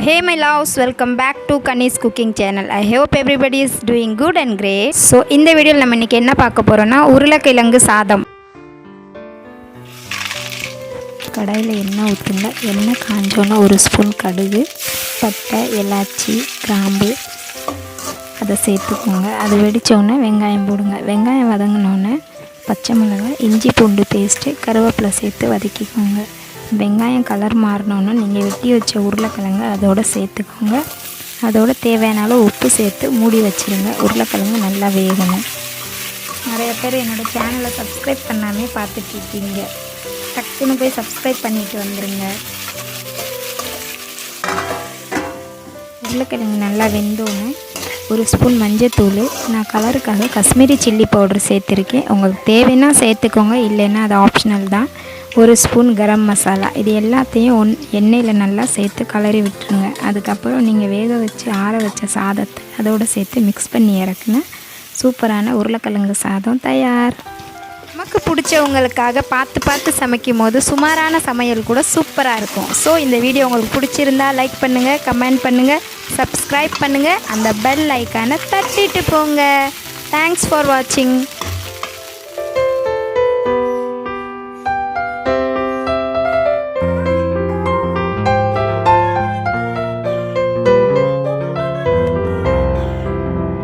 hey my loves, welcome back to Kanni's cooking channel. I hope everybody is doing good and great. So இந்த வீடியோல நம்ம இன்னைக்கு என்ன பார்க்க போறோம்னா உருளைக்கிழங்கு சாதம். கடாயில எண்ணெய் ஊத்துங்க. எண்ணெய் காஞ்சோன ஒரு ஸ்பூன் கடுகு, பட்டை, ஏலச்சி, கிராம்பு அதை சேர்த்துக்கோங்க. அது வெடிச்சோடனே வெங்காயம் போடுங்க. வெங்காயம் வதங்கினோடனே பச்சை மிளகாய், இஞ்சி பூண்டு பேஸ்ட்டு, கருவேப்பிலை சேர்த்து வதக்கிக்கோங்க. வெங்காயம் கலர் மாறினோன்னு நீங்கள் வெட்டி வச்ச உருளைக்கிழங்கு அதோடு சேர்த்துக்கோங்க. அதோட தேவையான அளவு உப்பு சேர்த்து மூடி வச்சுருங்க. உருளைக்கிழங்கு நல்லா வேகணும். நிறைய பேர் என்னோடய சேனலை சப்ஸ்கிரைப் பண்ணாமே பார்த்துட்ருக்கீங்க. டக்குன்னு போய் சப்ஸ்கிரைப் பண்ணிவிட்டு வந்துடுங்க. உருளைக்கிழங்கு நல்லா வெந்தோன்னு ஒரு ஸ்பூன் மஞ்சத்தூள், நான் கலருக்காக காஷ்மீரி சில்லி பவுடர் சேர்த்துருக்கேன். உங்களுக்கு தேவைன்னா சேர்த்துக்கோங்க, இல்லைன்னா அது ஆப்ஷனல் தான். ஒரு ஸ்பூன் கரம் மசாலா, இது எல்லாத்தையும் எண்ணெயில் நல்லா சேர்த்து கலரி விட்டுருங்க. அதுக்கப்புறம் நீங்கள் வேக வச்சு ஆற வச்ச சாதத்தை அதோடு சேர்த்து மிக்ஸ் பண்ணி இறக்குன சூப்பரான உருளைக்கிழங்கு சாதம் தயார். நமக்கு பிடிச்சவங்களுக்காக பார்த்து சமைக்கும் போது சுமாரான சமையல் கூட சூப்பராக இருக்கும். ஸோ இந்த வீடியோ உங்களுக்கு பிடிச்சிருந்தா லைக் பண்ணுங்கள், கமெண்ட் பண்ணுங்கள், சப்ஸ்கிரைப் பண்ணுங்கள், அந்த பெல் ஐக்கானை தட்டிட்டு போங்க. தேங்க்ஸ் ஃபார் வாட்சிங்.